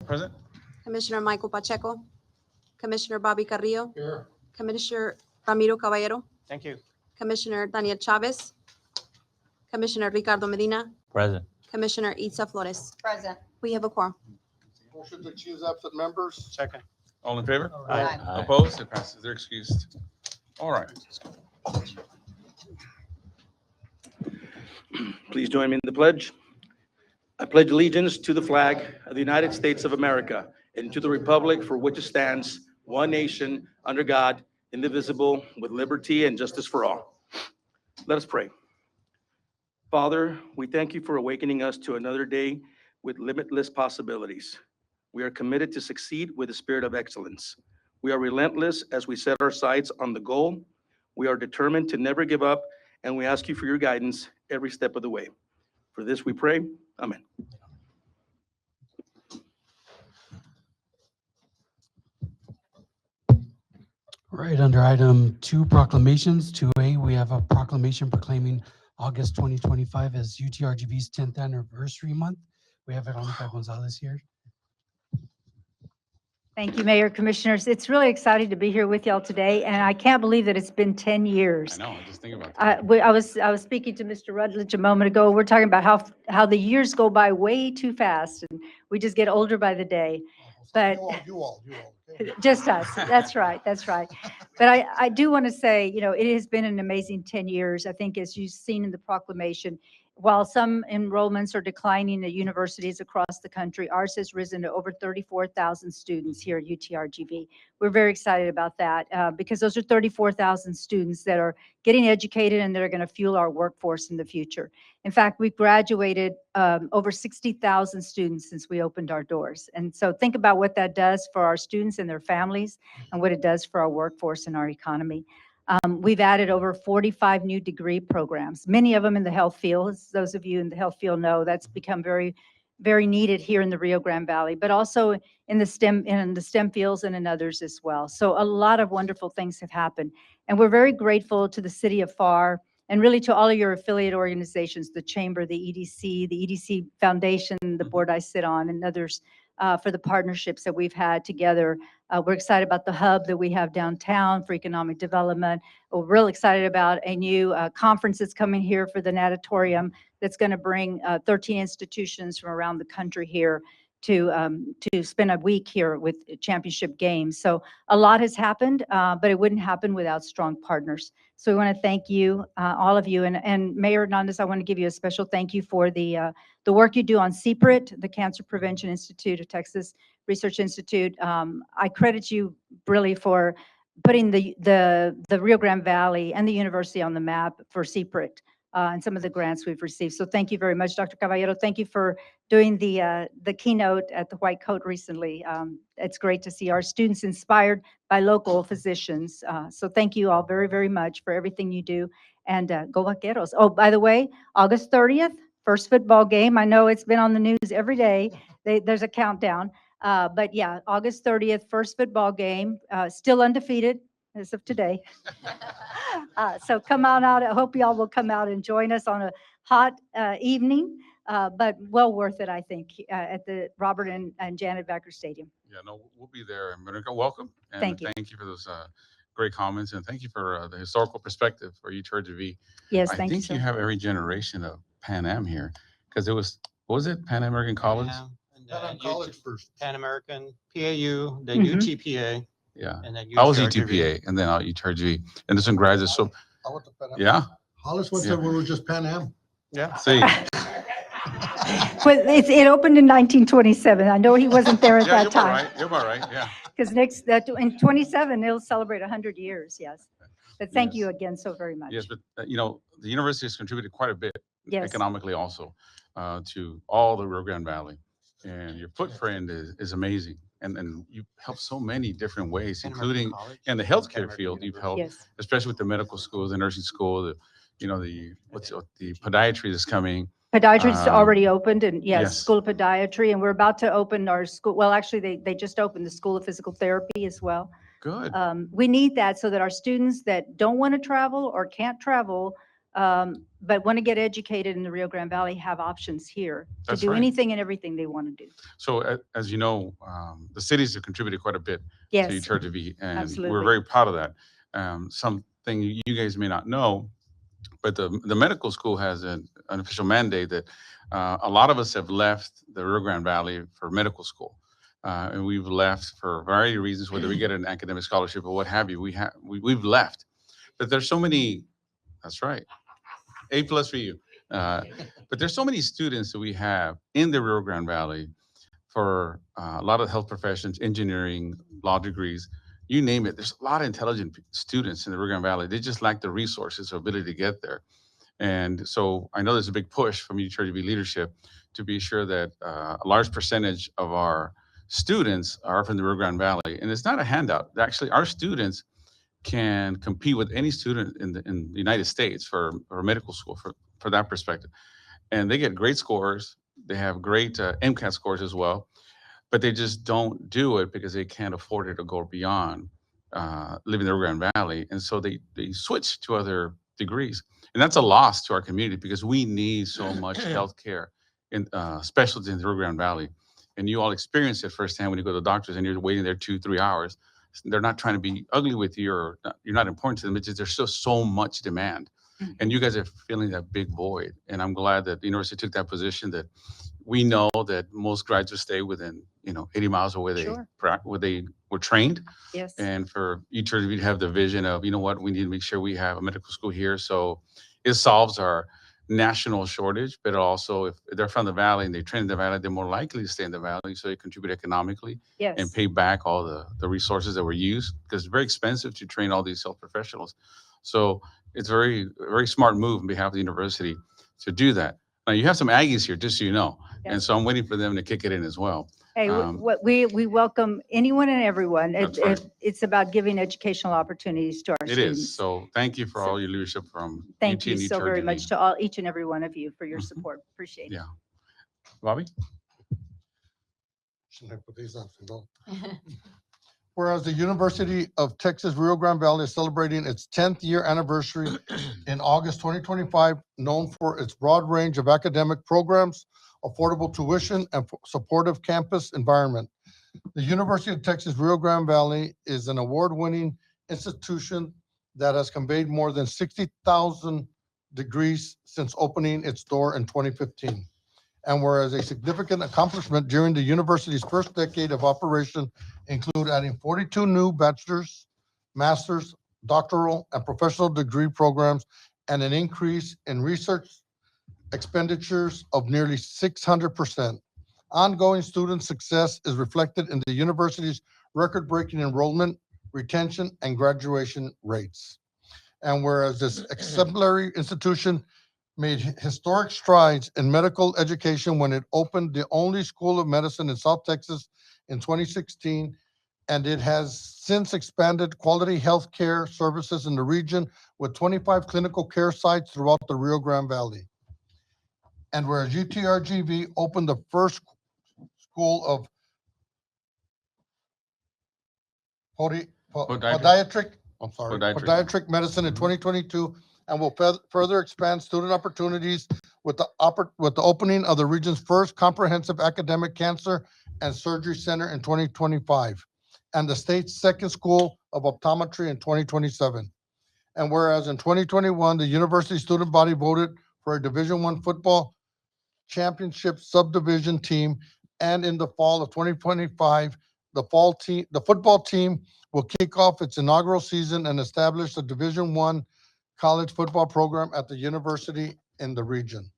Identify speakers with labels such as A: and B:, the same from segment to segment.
A: Present.
B: Commissioner Michael Pacheco, Commissioner Bobby Carrillo,
C: Here.
B: Commissioner Ramiro Caballero,
A: Thank you.
B: Commissioner Daniel Chavez, Commissioner Ricardo Medina,
D: Present.
B: Commissioner Itza Flores.
E: Present.
B: We have a quorum.
C: Motion to excuse absent members.
A: Second. All in favor?
E: Aye.
A: Opposed? It passes. They're excused. All right.
F: Please join me in the pledge. I pledge allegiance to the flag of the United States of America and to the republic for which it stands, one nation, under God, indivisible, with liberty and justice for all. Let us pray. Father, we thank you for awakening us to another day with limitless possibilities. We are committed to succeed with a spirit of excellence. We are relentless as we set our sights on the goal. We are determined to never give up, and we ask you for your guidance every step of the way. For this we pray. Amen.
G: Right, under item 2, proclamations, 2A, we have a proclamation proclaiming August 2025 as UTRGV's 10th anniversary month. We have Veronica Gonzalez here.
E: Thank you, Mayor, Commissioners. It's really exciting to be here with y'all today, and I can't believe that it's been 10
A: I
E: years.
A: know. Just think about that.
E: I was speaking to Mr. Rutledge a moment ago. We're talking about how the years go by way too fast, and we just get older by the day. But
C: You all. Okay.
E: just us. That's right. That's right. But I do want to say, it has been an amazing 10 years. I think as you've seen in the proclamation, while some enrollments are declining at universities across the country, ours has risen to over 34,000 students here at UTRGV. We're very excited about that because those are 34,000 students that are getting educated and that are going to fuel our workforce in the future. In fact, we've graduated over 60,000 students since we opened our doors. And so think about what that does for our students and their families and what it does for our workforce and our economy. We've added over 45 new degree programs, many of them in the health field. As those of you in the health field know, that's become very, very needed here in the Rio Grande Valley, but also in the STEM fields and in others as well. So a lot of wonderful things have happened. And we're very grateful to the city of Pharr and really to all of your affiliate organizations, the Chamber, the EDC Foundation, the board I sit on, and others for the partnerships that we've had together. We're excited about the hub that we have downtown for economic development. We're real excited about a new conference that's coming here for the natatorium that's going to bring 13 institutions from around the country here to spend a week here with championship games. So a lot has happened, but it wouldn't happen without strong partners. So we want to thank you, all of you. And Mayor Hernandez, I want to give you a special thank you for the work you do on CPRIT, the Cancer Prevention Institute of Texas Research Institute. I credit you really for putting the Rio Grande Valley and the university on the map for CPRIT and some of the grants we've received. So thank you very much, Dr. Caballero. Thank you for doing the keynote at the White Coat recently. It's great to see our students inspired by local physicians. So thank you all very, very much for everything you do. And go Vaqueros. Oh, by the way, August 30th, first football game. I know it's been on the news every day. There's a countdown. But yeah, August 30th, first football game, still undefeated as of today. So come on out. I hope y'all will come out and join us on a hot evening, but well worth it, I think, at the Robert and Janet Becker Stadium.
A: Yeah, no, we'll be there. And Veronica, welcome. And
E: Thank you.
A: Thank you for those great comments. And thank you for the historical perspective for UTRGV.
E: Yes,
A: I
E: thank you,
A: think
E: sir.
A: you have every generation of Pan Am here because it was, what was it? Pan American College?
C: Not on college first.
H: Pan American, PAU, then
E: Mhm.
H: UTPA,
A: Yeah.
H: and then
A: I was
H: UTRGV.
A: UTPA and then UTRGV. And there's some graduates. So,
C: I went to Pan Am.
A: yeah.
C: Hollis went to, we were just Pan Am.
H: Yeah.
A: See.
E: Well, it opened in 1927. I know he wasn't there at
A: Yeah,
E: that
A: you're about
E: time.
A: right. You're about right. Yeah.
E: Because in 27, it'll celebrate 100 years, yes. But thank you
A: Yes.
E: again so very much.
A: Yes, but the university has contributed quite a bit
E: Yes.
A: economically also to all the Rio Grande Valley. And your footprint is amazing. And you've helped so many different ways,
H: Pan American
A: including
H: College,
A: in the
H: Pan
A: healthcare
H: American
A: field. You've
H: University.
A: helped,
E: Yes.
A: especially with the medical school, the nursing school, the podiatry is coming.
E: Podiatry's
A: Um,
E: already opened and yes,
A: yes.
E: School of Podiatry. And we're about to open our school. Well, actually, they just opened the School of Physical Therapy as well.
A: Good.
E: We need that so that our students that don't want to travel or can't travel but want to get educated in the Rio Grande Valley, have options here to
A: That's
E: do
A: right.
E: anything and everything they want to do.
A: So as you know, the cities have contributed quite a bit to
E: Yes,
A: UTRGV, and
E: absolutely.
A: we're very proud of that. Something you guys may not know, but the medical school has an official mandate that a lot of us have left the Rio Grande Valley for medical school. And we've left for a variety of reasons, whether we get an academic scholarship or what have you. We've left. But there's so many, that's right, A+ for you. But there's so many students that we have in the Rio Grande Valley for a lot of health professions, engineering, law degrees, you name it. There's a lot of intelligent students in the Rio Grande Valley. They just lack the resources or ability to get there. And so I know there's a big push from UTRGV leadership to be sure that a large percentage of our students are from the Rio Grande Valley. And it's not a handout. Actually, our students can compete with any student in the United States for medical school for that perspective. And they get great scores. They have great MCAT scores as well, but they just don't do it because they can't afford it to go beyond living in the Rio Grande Valley. And so they switch to other degrees. And that's a loss to our community because we need so much healthcare in specialties in the Rio Grande Valley. And you all experience it firsthand when you go to the doctors and you're waiting there 2-3 hours. They're not trying to be ugly with you or you're not important to them. It's just there's still so much demand. And you guys are filling that big void. And I'm glad that the university took that position that we know that most graduates stay within, 80 miles of where
E: Sure.
A: where they were trained.
E: Yes.
A: And for UTRGV to have the vision of, you know what, we need to make sure we have a medical school here. So it solves our national shortage, but also if they're from the valley and they train in the valley, they're more likely to stay in the valley. So they contribute economically
E: Yes.
A: and pay back all the resources that were used because it's very expensive to train all these health professionals. So it's very, very smart move on behalf of the university to do that. Now you have some Aggies here, just so you know. And
E: Yes.
A: so I'm waiting for them to kick it in as well.
E: Hey,
A: Um,
E: what we welcome anyone and everyone.
A: That's right.
E: It's about giving educational opportunities to our
A: It
E: students.
A: is. So thank you for
E: So-
A: all your leadership from
E: Thank
A: UT
E: you
A: and
E: so very
A: UTRGV.
E: much to each and every one of you for your
A: Mhm.
E: support. Appreciate it.
A: Yeah. Bobby?
C: Shouldn't I put these on? No. Whereas the University of Texas Rio Grande Valley is celebrating its 10th year anniversary in August 2025, known for its broad range of academic programs, affordable tuition, and supportive campus environment. The University of Texas Rio Grande Valley is an award-winning institution that has conveyed more than 60,000 degrees since opening its door in 2015. And whereas a significant accomplishment during the university's first decade of operation include adding 42 new bachelor's, master's, doctoral, and professional degree programs, and an increase in research expenditures of nearly 600%. Ongoing student success is reflected in the university's record-breaking enrollment, retention, and graduation rates. And whereas this exemplary institution made historic strides in medical education when it opened the only school of medicine in South Texas in 2016, and it has since expanded quality healthcare services in the region with 25 clinical care sites throughout the Rio Grande Valley. And whereas UTRGV opened the first school of podiatric, I'm sorry,
A: Podiatric.
C: podiatric medicine in 2022, and will further expand student opportunities with the opening of the region's first comprehensive academic cancer and surgery center in 2025, and the state's second school of optometry in 2027. And whereas in 2021, the university student body voted for a Division I football championship subdivision team, and in the fall of 2025, the football team will kick off its inaugural season and establish a Division I college football program at the university in the region.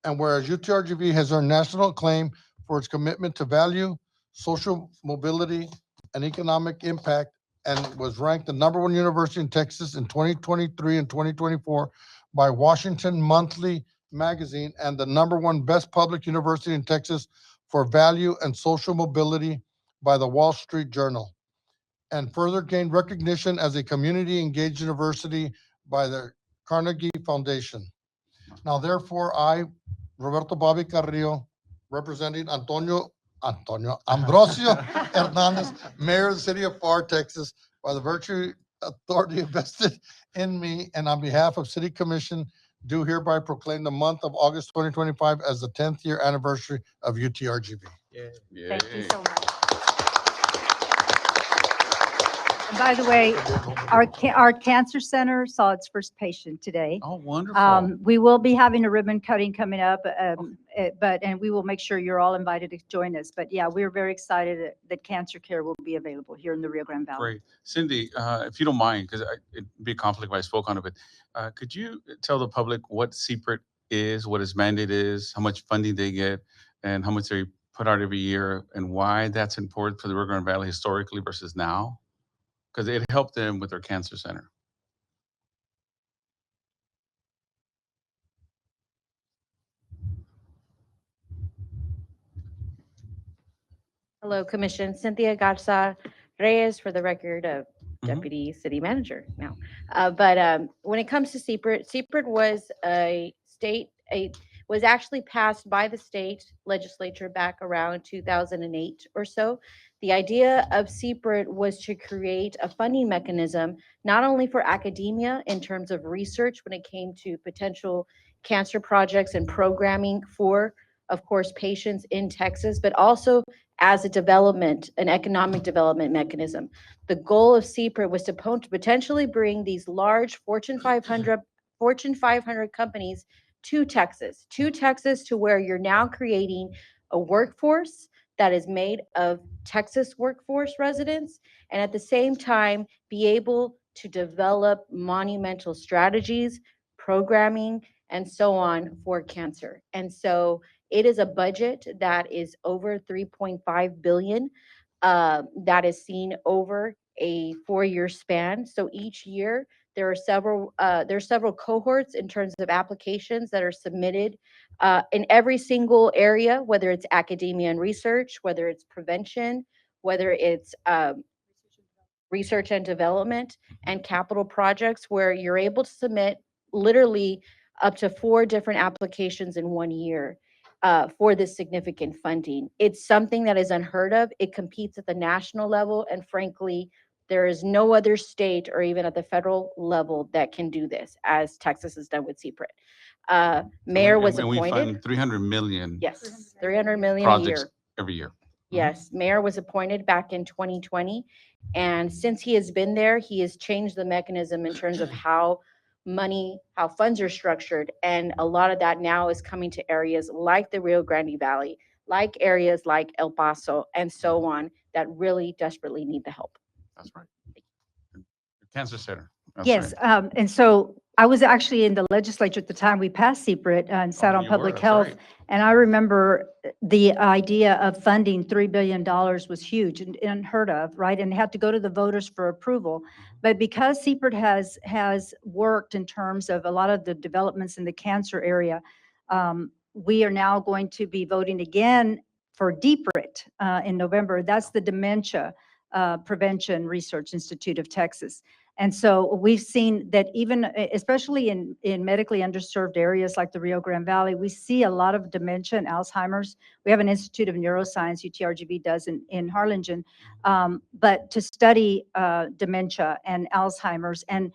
C: And whereas UTRGV has earned national acclaim for its commitment to value, social mobility, and economic impact, and was ranked the #1 university in Texas in 2023 and 2024 by Washington Monthly Magazine, and the #1 best public university in Texas for value and social mobility by the Wall Street Journal, and further gained recognition as a community engaged university by the Carnegie Foundation. Now therefore, I, Roberto Bobby Carrillo, representing Ambrosio Hernandez, Mayor of the City of Pharr, Texas, by the virtue authority invested in me, and on behalf of City Commission, do hereby proclaim the month of August 2025 as the 10th year anniversary of UTRGV.
E: Thank you
A: Yay.
E: so much. And by the way, our cancer center saw its first patient today.
A: Oh, wonderful.
E: We will be having a ribbon cutting coming up, and we will make sure you're all invited to join us. But yeah, we're very excited that cancer care will be available here in the Rio Grande Valley.
A: Great. Cindy, if you don't mind, because it'd be a conflict if I spoke on it, but could you tell the public what secret is, what its mandate is, how much funding they get, and how much they put out every year, and why that's important for the Rio Grande Valley historically versus now? Because it helped them with their cancer center.
D: Hello, Commission. Cynthia Garza Reyes, for the record,
A: Mhm.
D: Deputy City Manager now. But when it comes to CPRIT was was actually passed by the state legislature back around 2008 or so. The idea of CPRIT was to create a funding mechanism, not only for academia in terms of research when it came to potential cancer projects and programming for, of course, patients in Texas, but also as an economic development mechanism. The goal of CPRIT was to potentially bring these large Fortune 500 companies to Texas to where you're now creating a workforce that is made of Texas workforce residents, and at the same time be able to develop monumental strategies, programming, and so on for cancer. And so it is a budget that is over 3.5 billion, that is seen over a 4-year span. So each year there are several cohorts in terms of applications that are submitted in every single area, whether it's academia and research, whether it's prevention, whether it's research and development and capital projects, where you're able to submit literally up to 4 different applications in 1 year for this significant funding. It's something that is unheard of. It competes at the national level, and frankly, there is no other state or even at the federal level that can do this as Texas has done with CPRIT. Mayor was
A: And we
D: appointed.
A: fund 300 million
D: Yes, 300 million a
A: projects
D: year.
A: every year.
D: Yes, Mayor was appointed back in 2020. And since he has been there, he has changed the mechanism in terms of how funds are structured. And a lot of that now is coming to areas like the Rio Grande Valley, like areas like El Paso, and so on, that really desperately need the help.
A: That's right. Cancer center. That's
E: Yes,
A: right.
E: and so I was actually in the legislature at the time we passed CPRIT and sat
A: Oh,
E: on
A: you were,
E: public
A: that's
E: health.
A: right.
E: And I remember the idea of funding $3 billion was huge and unheard of, right? And had to go to the voters for approval. But because CPRIT has worked in terms of a lot of the developments in the cancer area, we are now going to be voting again for DPRIT in November. That's the Dementia Prevention Research Institute of Texas. And so we've seen that even, especially in medically underserved areas like the Rio Grande Valley, we see a lot of dementia and Alzheimer's. We have an Institute of Neuroscience, UTRGV does in Harlingen, but to study dementia and Alzheimer's and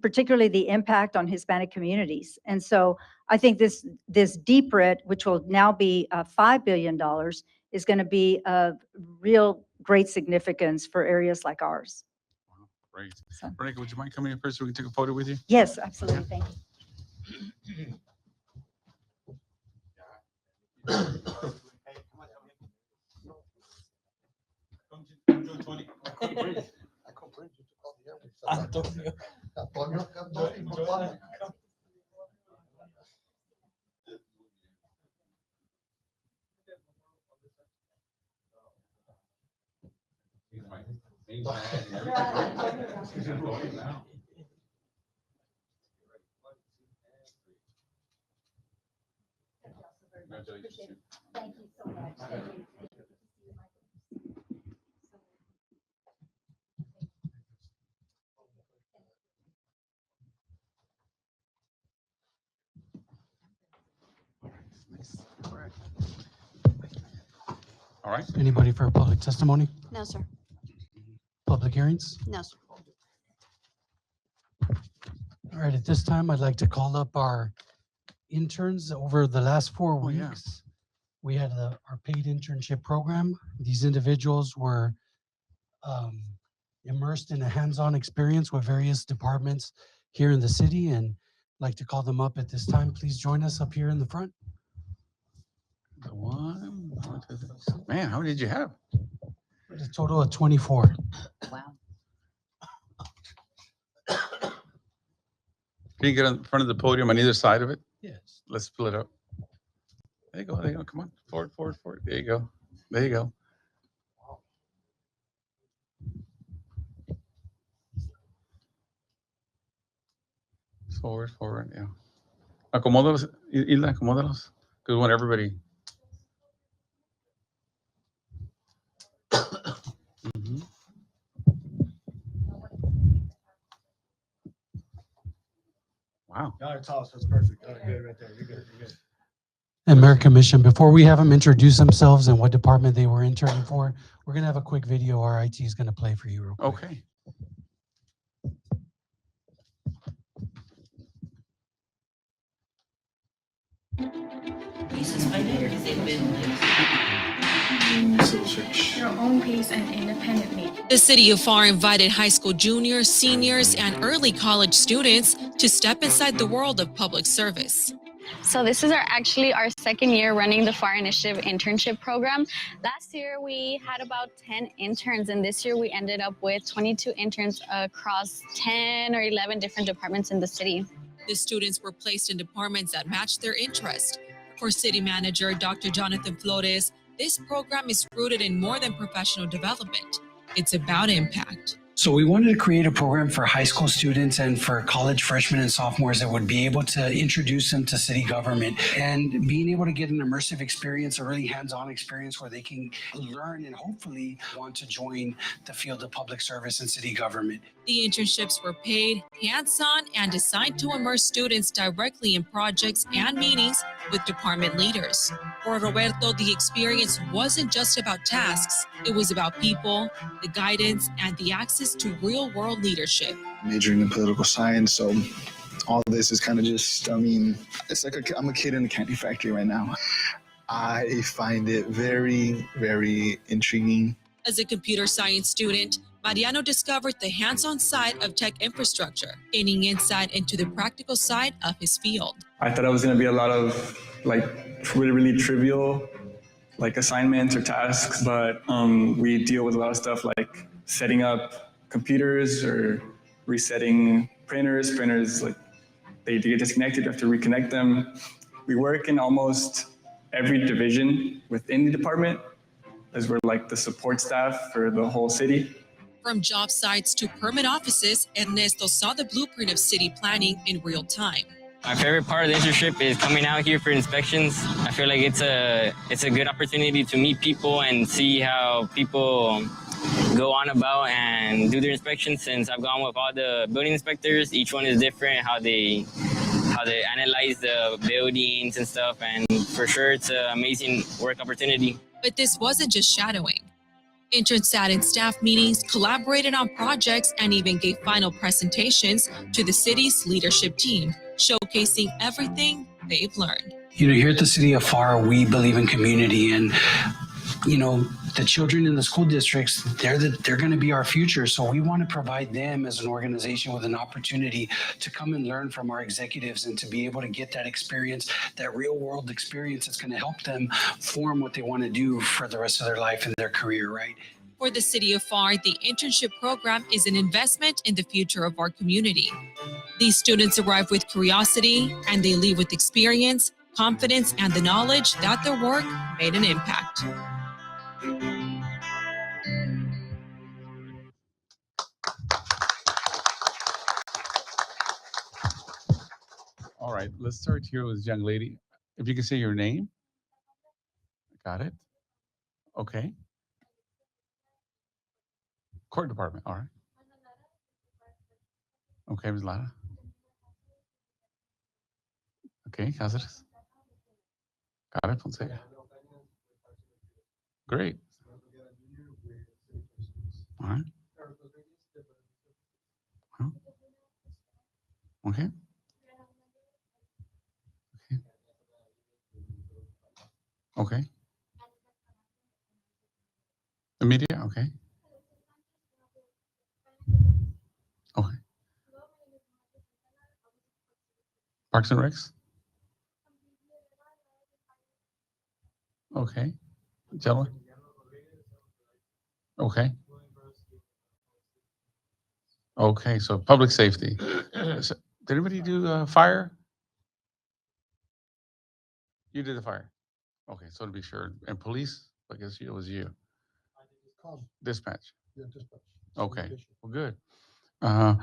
E: particularly the impact on Hispanic communities. And so I think this DPRIT, which will now be $5 billion, is going to be of real great significance for areas like ours.
A: Great.
E: So,
A: Veronica, would you mind coming in first so we can take a photo with you?
E: yes, absolutely. Thank you.
C: Antonio.
E: Thank you so much. Thank you.
A: All right.
G: Anybody for public testimony,
B: No, sir.
G: public hearings?
B: No, sir.
G: All right, at this time, I'd like to call up our interns over the last 4
A: Oh, yeah.
G: weeks. We had our paid internship program. These individuals were um, immersed in a hands-on experience with various departments here in the city, and I'd like to call them up at this time. Please join us up here in the front.
A: The one, two, three. Man, how many did you have?
G: A total of 24.
B: Wow.
A: Can you get in front of the podium on either side of it?
G: Yes.
A: Let's split up. There you go. There you go. Come on. Forward, forward, forward. There you go. There you go. Forward, forward. Yeah. Acomódalos, Hilda, acomódalos. Because we want everybody. Mhm. Wow.
I: Y'all are tall, so it's perfect. All right, good right there. You're good. You're good.
G: And Mayor Commission, before we have them introduce themselves and what department they were interning for, we're going to have a quick video our IT is going to play for you real quick.
A: Okay.
J: Your own pace and independently.
K: The city of Pharr invited high school juniors, seniors, and early college students to step inside the world of public service.
J: So this is actually our second year running the Pharr Initiative internship program. Last year we had about 10 interns, and this year we ended up with 22 interns across 10 or 11 different departments in the city.
K: The students were placed in departments that matched their interest. For City Manager Dr. Jonathan Flores, this program is rooted in more than professional development. It's about impact.
G: So we wanted to create a program for high school students and for college freshmen and sophomores that would be able to introduce them to city government and being able to get an immersive experience, a really hands-on experience where they can learn and hopefully want to join the field of public service and city government.
K: The internships were paid, hands-on, and designed to immerse students directly in projects and meetings with department leaders. For Roberto, the experience wasn't just about tasks. It was about people, the guidance, and the access to real-world leadership.
L: Majoring in political science, so all of this is kind of just, it's like I'm a kid in a candy factory right now. I find it very, very intriguing.
K: As a computer science student, Mariano discovered the hands-on side of tech infrastructure, gaining insight into the practical side of his field.
M: I thought it was going to be a lot of really, really trivial assignments or tasks, but we deal with a lot of stuff like setting up computers or resetting printers. They get disconnected, you have to reconnect them. We work in almost every division within the department, as we're like the support staff for the whole city.
K: From job sites to permit offices, Ernesto saw the blueprint of city planning in real time.
N: My favorite part of the internship is coming out here for inspections. I feel like it's a good opportunity to meet people and see how people go on about and do their inspections. Since I've gone with all the building inspectors, each one is different, how they analyze the buildings and stuff. And for sure, it's an amazing work opportunity.
K: But this wasn't just shadowing. Interns sat in staff meetings, collaborated on projects, and even gave final presentations to the city's leadership team, showcasing everything they've learned.
G: Here at the city of Pharr, we believe in community, and the children in the school districts, they're going to be our future. So we want to provide them as an organization with an opportunity to come and learn from our executives and to be able to get that experience, that real world experience that's going to help them form what they want to do for the rest of their life and their career, right?
K: For the city of Pharr, the internship program is an investment in the future of our community. These students arrive with curiosity and they leave with experience, confidence, and the knowledge that their work made an impact.
A: All right, let's start here with this young lady. If you can say your name. Got it. Okay. Court department, all right. Okay, Ms. Lara. Okay, Cáceres. Got it, Fonseca. Great. All right. Okay. Yeah, okay. Okay. Parks and Recs? Okay. Gentlemen? Okay. Okay, so public safety. So, did anybody do fire? You did the fire. Okay, so to be sure. And police? I guess it was you. Dispatch.
C: Yeah, dispatch.
A: Okay, well, good. Uh,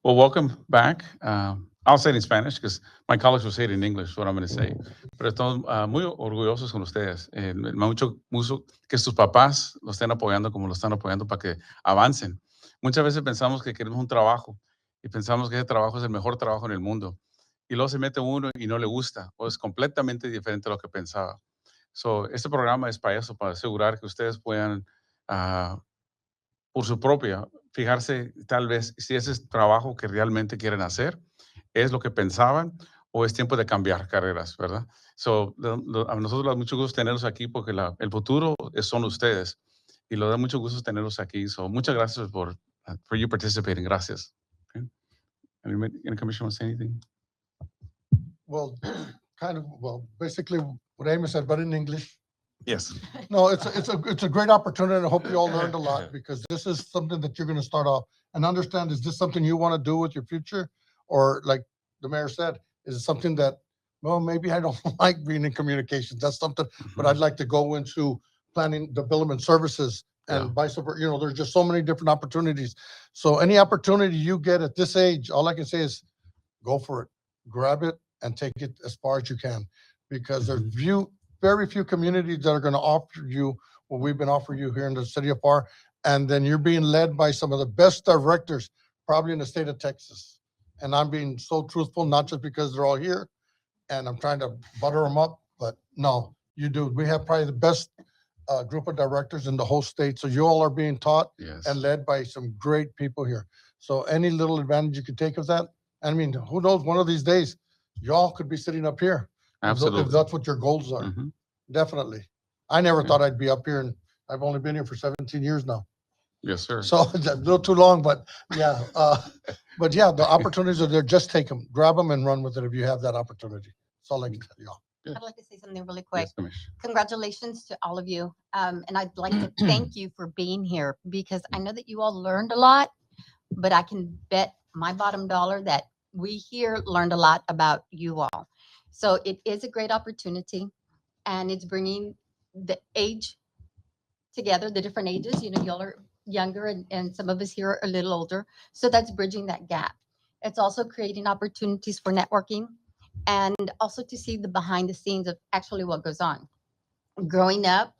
A: well, welcome back. I'll say it in Spanish because my colleagues will say it in English, what I'm going to say. Pero estamos muy orgullosos con ustedes. Me da mucho gusto que sus papás lo estén apoyando como lo están apoyando para que avancen. Muchas veces pensamos que queremos un trabajo y pensamos que ese trabajo es el mejor trabajo en el mundo. Y luego se mete uno y no le gusta o es completamente diferente a lo que pensaba. So, este programa es para eso, para asegurar que ustedes puedan por su propia, fijarse tal vez si ese es trabajo que realmente quieren hacer, es lo que pensaban o es tiempo de cambiar carreras, ¿verdad? So, a nosotros nos da mucho gusto tenerlos aquí porque el futuro son ustedes y lo da mucho gusto tenerlos aquí. So, muchas gracias por for you participating. Gracias. Okay. Any commissioner want to say anything?
C: Well, basically what Amos said, but in English.
A: Yes.
C: No, it's a great opportunity, and I hope you all learned a lot, because this is something that you're gonna start off and understand, is this something you wanna do with your future? Or like the mayor said, is it something that, well, maybe I don't like being in communications, that's something, but I'd like to go into planning development services and vice versa, there's just so many different opportunities. So any opportunity you get at this age, all I can say is go for it, grab it and take it as far as you can. Because there's very few communities that are gonna offer you what we've been offering you here in the city of Pharr. And then you're being led by some of the best directors probably in the state of Texas. And I'm being so truthful, not just because they're all here and I'm trying to butter them up, but no, you do. We have probably the best group of directors in the whole state. So you all are being taught
A: Yes.
C: and led by some great people here. So any little advantage you could take of that, I mean, who knows, one of these days, y'all could be sitting up here.
A: Absolutely.
C: If that's what your goals are,
A: Mhm.
C: definitely. I never
A: Yeah.
C: thought I'd be up here, and I've only been here for 17 years now.
A: Yes, sir.
C: So it's a little too long, but yeah. But yeah, the opportunities are there. Just take them, grab them and run with it if you have that opportunity. That's all I can tell y'all.
B: I'd like to say something really quick.
A: Yes, Commissioner.
B: Congratulations to all of you. And I'd like to thank you for being here, because I know that you all learned a lot, but I can bet my bottom dollar that we here learned a lot about you all. So it is a great opportunity, and it's bringing the age together, the different ages. Y'all are younger, and some of us here are a little older. So that's bridging that gap. It's also creating opportunities for networking, and also to see the behind the scenes of actually what goes on. Growing up,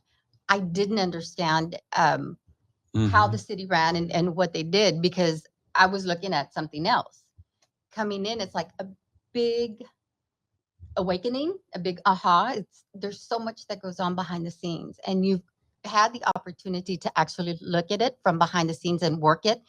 B: I didn't understand how the city ran and what they did, because I was looking at something else. Coming in, it's like a big awakening, a big aha. There's so much that goes on behind the scenes, and you've had the opportunity to actually look at it from behind the scenes and work it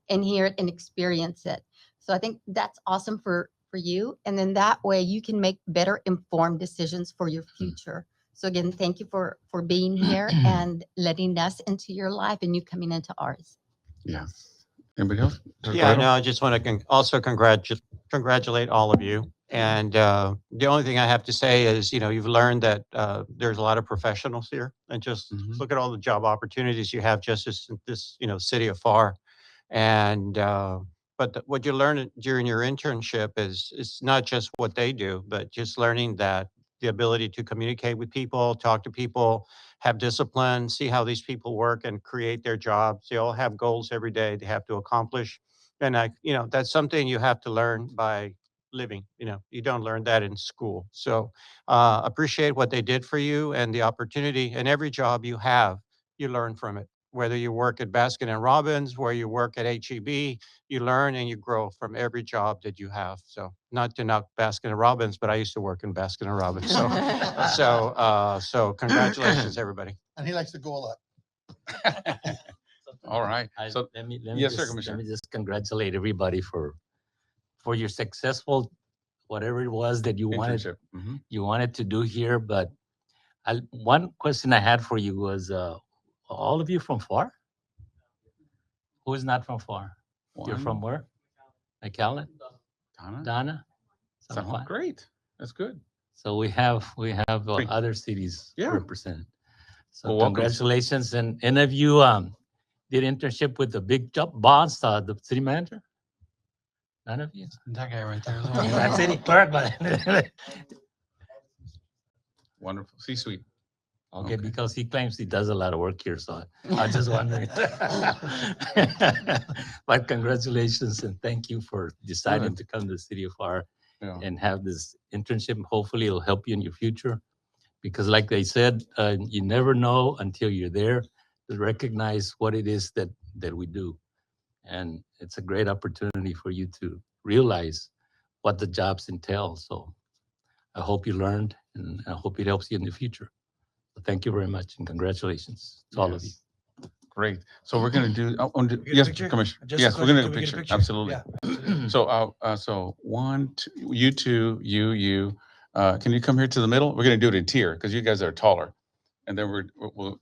B: and hear it and experience it. So I think that's awesome for you. And then that way you can make better informed decisions for your future. So again, thank you for being here and letting us into your life and you coming into ours.
A: Yes. Anybody else?
H: Yeah, no, I just want to also congratulate all of you. And the only thing I have to say is, you've learned that there's a lot of professionals here, and just
A: Mhm.
H: look at all the job opportunities you have just this city of Pharr. And what you learn during your internship is it's not just what they do, but just learning that the ability to communicate with people, talk to people, have discipline, see how these people work and create their jobs. They all have goals every day they have to accomplish. And that's something you have to learn by living. You don't learn that in school. So appreciate what they did for you and the opportunity, and every job you have, you learn from it. Whether you work at Baskin and Robbins, where you work at HEB, you learn and you grow from every job that you have. So not to knock Baskin and Robbins, but I used to work in Baskin and Robbins. So congratulations, everybody.
C: And he likes to go a lot.
A: All right. So,
O: let me
A: yes, sir,
O: just,
A: Commissioner.
O: let me just congratulate everybody for your successful whatever it was that you
A: Internship. Mhm.
O: wanted to do here. But one question I had for you was, All of you from Pharr? Who is not from Pharr? You're
A: One.
O: from where? McAllen?
A: Donna?
O: Donna?
A: San
O: San
A: Juan.
O: Juan?
A: Great. That's good.
O: So we have
A: Great.
O: other cities
A: Yeah.
O: represented. So
A: Well, welcome.
O: congratulations. And any of you did internship with the big job boss, the city manager? None of you?
G: That guy right there.
O: That city clerk, but
A: Wonderful. C-suite.
O: okay,
A: Okay.
O: because he claims he does a lot of work here, so I'm just wondering. But congratulations and thank you for deciding
A: Good.
O: to come to the city of Pharr
A: Yeah.
O: and have this internship. Hopefully it'll help you in your future. Because like they said, you never know until you're there to recognize what it is that we do. And it's a great opportunity for you to realize what the jobs entail. So I hope you learned and I hope it helps you in the future. So thank you very much and congratulations to all of you.
A: Yes. Great. So we're going to do,
I: get a
A: yes,
I: picture?
A: Commissioner.
I: Just a
A: Yes, we're
I: question.
A: going to
I: Can we
A: get
I: get
A: a
I: a
A: picture.
I: picture?
A: Absolutely.
I: Yeah.
A: So one, two, you two, you. Can you come here to the middle? We're going to do it in tier because you guys are taller. And then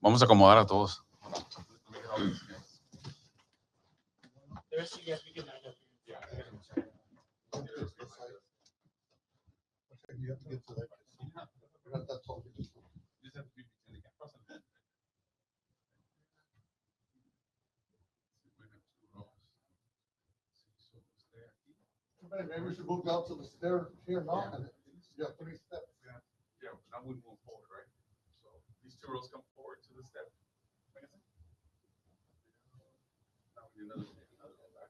A: vamos a acomodar a todos.
C: You have to get to that. That's all. Maybe we should move down to the stair here now. And you have 3 steps.
A: Yeah, now we move forward, right? So these two rows come forward to the step. Now we do another row back.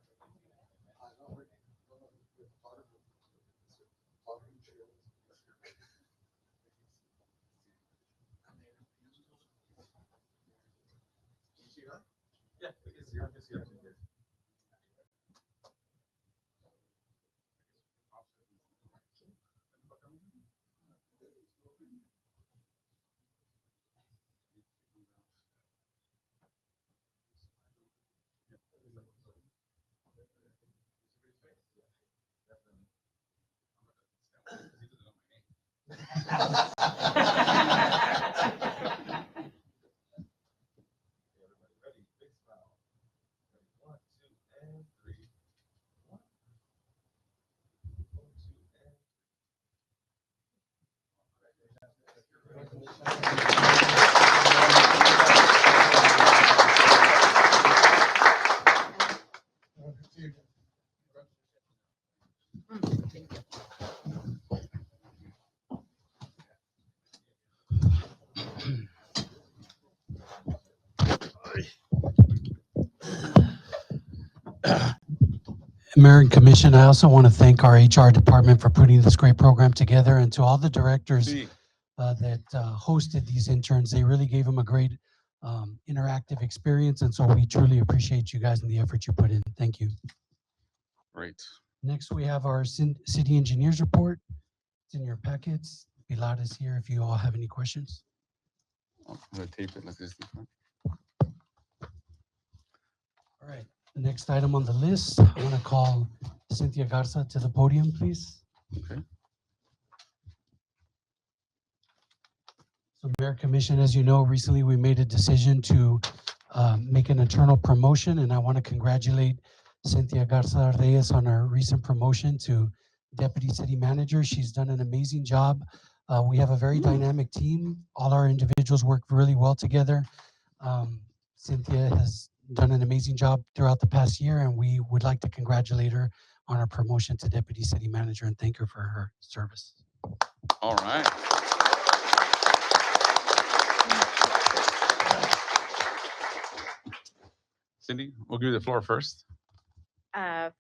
A: Yeah, I can see her.
G: Mayor and Commission, I also want to thank our HR department for putting this great program together, and to all the directors
A: See.
G: that hosted these interns. They really gave them a great interactive experience, and so we truly appreciate you guys and the effort you put in. Thank you.
A: Great.
G: Next, we have our city engineers report. It's in your packets. Pilar is here if you all have any questions.
A: I'm going to tape it like this.
G: All right, the next item on the list, I want to call Cynthia Garza to the podium, please.
A: Okay.
G: So Mayor Commission, as you know, recently we made a decision to make an internal promotion, and I want to congratulate Cynthia Garza Reyes on her recent promotion to Deputy City Manager. She's done an amazing job. We have a very dynamic team. All our individuals work really well together. Cynthia has done an amazing job throughout the past year, and we would like to congratulate her on her promotion to Deputy City Manager and thank her for her service.
A: All right. Cindy, we'll give you the floor first.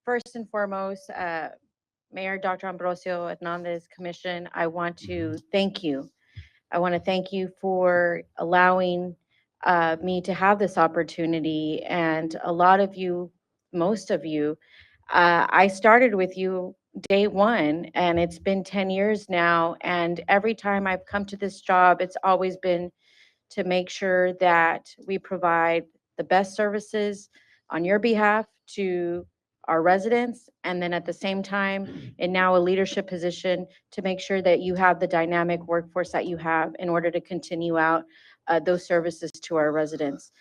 D: First and foremost, Mayor Dr. Ambrosio Hernandez Commission, I want to thank you. I want to thank you for allowing me to have this opportunity. And a lot of you, most of you, I started with you day one, and it's been 10 years now. And every time I've come to this job, it's always been to make sure that we provide the best services on your behalf to our residents, and then at the same time, and now a leadership position to make sure that you have the dynamic workforce that you have in order to continue out those services to our residents.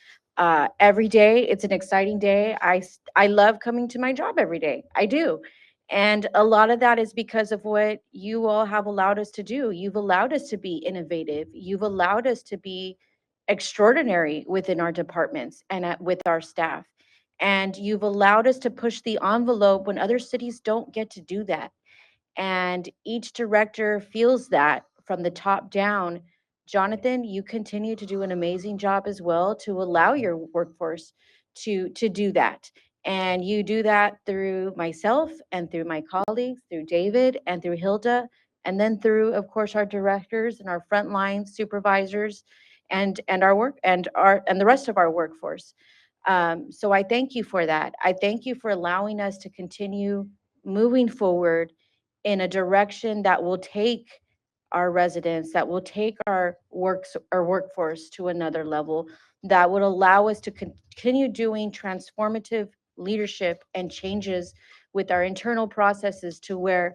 D: Every day, it's an exciting day. I love coming to my job every day. I do. And a lot of that is because of what you all have allowed us to do. You've allowed us to be innovative. You've allowed us to be extraordinary within our departments and with our staff. And you've allowed us to push the envelope when other cities don't get to do that. And each director feels that from the top down. Jonathan, you continue to do an amazing job as well to allow your workforce to do that. And you do that through myself and through my colleagues, through David and through Hilda, and then through, of course, our directors and our frontline supervisors and our work and the rest of our workforce. So I thank you for that. I thank you for allowing us to continue moving forward in a direction that will take our residents, that will take our workforce to another level, that would allow us to continue doing transformative leadership and changes with our internal processes to where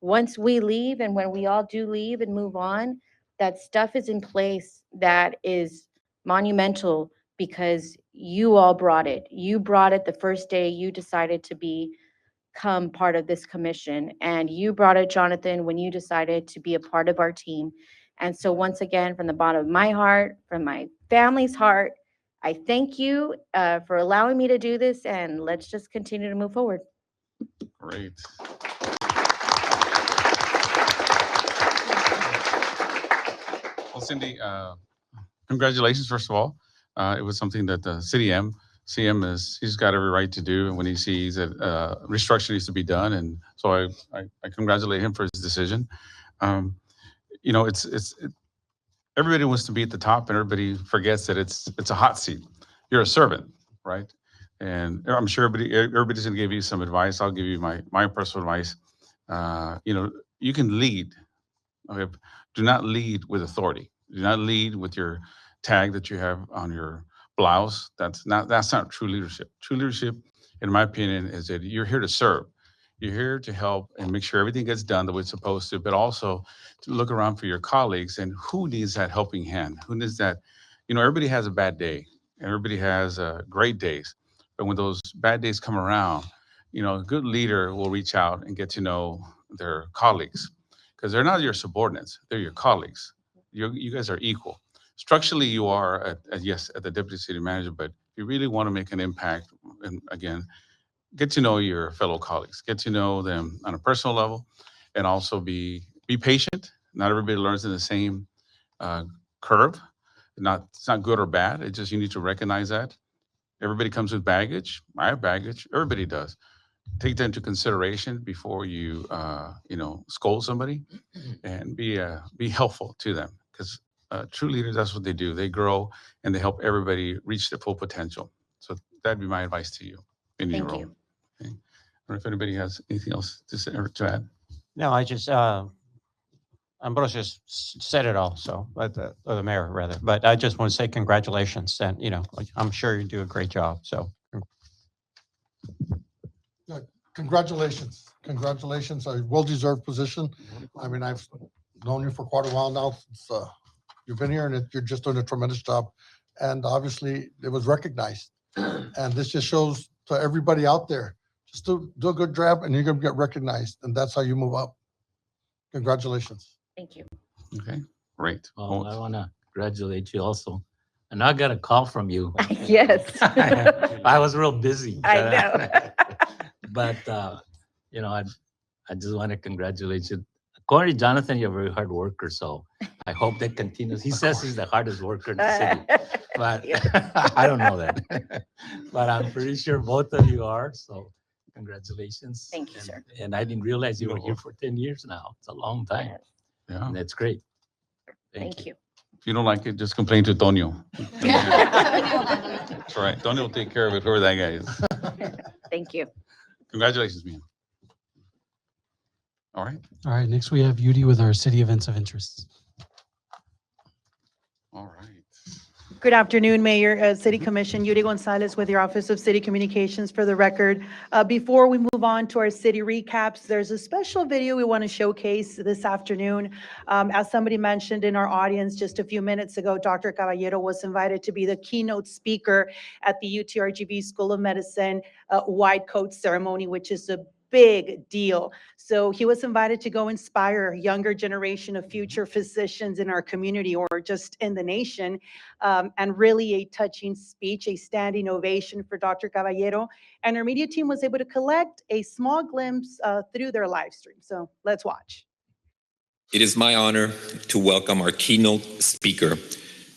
D: once we leave and when we all do leave and move on, that stuff is in place that is monumental because you all brought it. You brought it the first day you decided to become part of this commission. And you brought it, Jonathan, when you decided to be a part of our team. And so once again, from the bottom of my heart, from my family's heart, I thank you for allowing me to do this, and let's just continue to move forward.
A: Great. Well, Cindy, congratulations, first of all. It was something that the CM he's got every right to do, and when he sees that restructure needs to be done, and so I congratulate him for his decision. You know, everybody wants to be at the top, and everybody forgets that it's a hot seat. You're a servant, right? And I'm sure everybody's going to give you some advice. I'll give you my personal advice. You know, you can lead. Okay, do not lead with authority. Do not lead with your tag that you have on your blouse. That's not true leadership. True leadership, in my opinion, is that you're here to serve. You're here to help and make sure everything gets done the way it's supposed to, but also to look around for your colleagues and who needs that helping hand. Who needs that? You know, everybody has a bad day. Everybody has great days, but when those bad days come around, you know, a good leader will reach out and get to know their colleagues because they're not your subordinates; they're your colleagues. You guys are equal. Structurally, you are at the deputy city manager, but if you really want to make an impact, and again, get to know your fellow colleagues, get to know them on a personal level, and also be patient. Not everybody learns in the same uh, curve. It's not good or bad. It's just you need to recognize that everybody comes with baggage. I have baggage. Everybody does. Take that into consideration before you you know, scold somebody, and be helpful to them because true leaders, that's what they do. They grow and they help everybody reach their full potential. So that'd be my advice to you in your
D: Thank
A: role.
D: you.
A: Okay. I don't know if anybody has anything else to say or to add.
H: No, I just, Ambrosius said it all, so, but or the mayor rather, but I just want to say congratulations and, you know, like, I'm sure you do a great job, so.
C: Congratulations. Congratulations. A well-deserved position. I mean, I've known you for quite a while now. You've been here and you're just doing a tremendous job. And obviously it was recognized. And this just shows to everybody out there, just do a good job and you're going to get recognized. And that's how you move up. Congratulations.
D: Thank you.
A: Okay, great.
O: Well, I want to congratulate you also. And I got a call from you.
D: Yes.
O: I was real busy.
D: I know.
O: But, you know, I just want to congratulate you. According to Jonathan, you're a very hard worker, so I hope that continues. He says he's the hardest worker in the city, but I don't know that. But I'm pretty sure both of you are, so congratulations.
D: Thank you, sir.
O: And I didn't realize you were here for 10 years now. It's a long time.
A: Yeah.
O: And that's great.
D: Thank you.
A: If you don't like it, just complain to Tonio. That's right. Tonio will take care of it, whoever that guy is.
D: Thank you.
A: Congratulations, man. All right.
G: All right, next we have Yudi with our city events of interest.
A: All right.
P: Good afternoon, Mayor, City Commission. Yuri Gonzalez with your Office of City Communications for the record. Before we move on to our city recaps, there's a special video we want to showcase this afternoon. As somebody mentioned in our audience just a few minutes ago, Dr. Caballero was invited to be the keynote speaker at the UTRGV School of Medicine white coat ceremony, which is a big deal. So he was invited to go inspire a younger generation of future physicians in our community or just in the nation. And really a touching speech, a standing ovation for Dr. Caballero. And our media team was able to collect a small glimpse through their live stream. So let's watch.
Q: It is my honor to welcome our keynote speaker,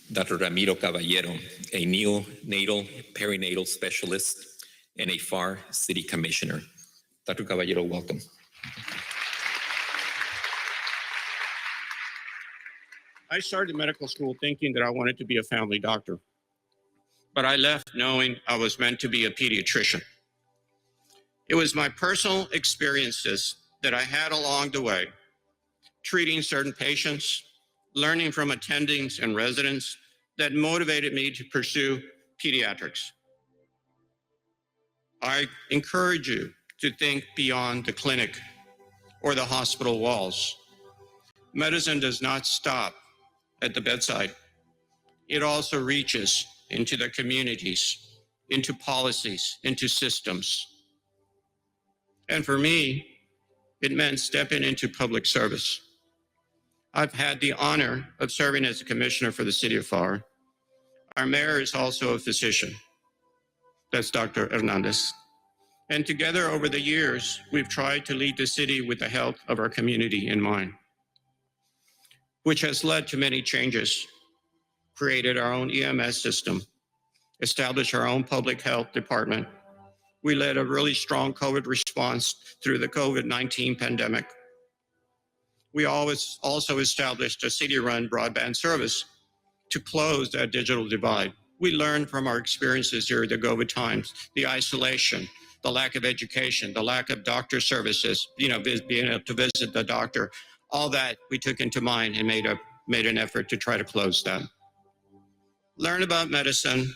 Q: Dr. Ramiro Caballero, a neonatal perinatal specialist and a Pharr City Commissioner. Dr. Caballero, welcome.
R: I started medical school thinking that I wanted to be a family doctor, but I left knowing I was meant to be a pediatrician. It was my personal experiences that I had along the way, treating certain patients, learning from attendings and residents, that motivated me to pursue pediatrics. I encourage you to think beyond the clinic or the hospital walls. Medicine does not stop at the bedside. It also reaches into the communities, into policies, into systems. And for me, it meant stepping into public service. I've had the honor of serving as a commissioner for the city of Pharr. Our mayor is also a physician. That's Dr. Hernandez. And together over the years, we've tried to lead the city with the health of our community in mind, which has led to many changes. Created our own EMS system, established our own public health department. We led a really strong COVID response through the COVID-19 pandemic. We always also established a city-run broadband service to close that digital divide. We learned from our experiences during the COVID times, the isolation, the lack of education, the lack of doctor services, being able to visit the doctor, all that we took into mind and made an effort to try to close that. Learn about medicine,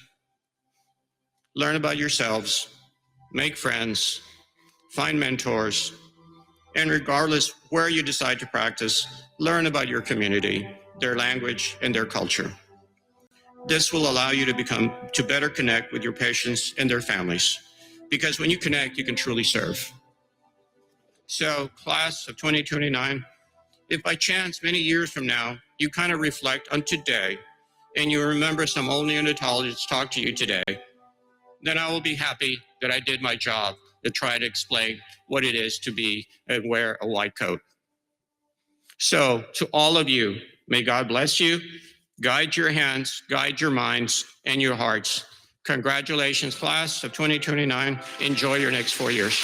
R: learn about yourselves, make friends, find mentors, and regardless where you decide to practice, learn about your community, their language, and their culture. This will allow you to better connect with your patients and their families, because when you connect, you can truly serve. So, class of 2029, if by chance many years from now, you kind of reflect on today, and you remember some old neonatologist talk to you today, then I will be happy that I did my job to try to explain what it is to be and wear a white coat. So to all of you, may God bless you, guide your hands, guide your minds and your hearts. Congratulations, class of 2029. Enjoy your next 4 years.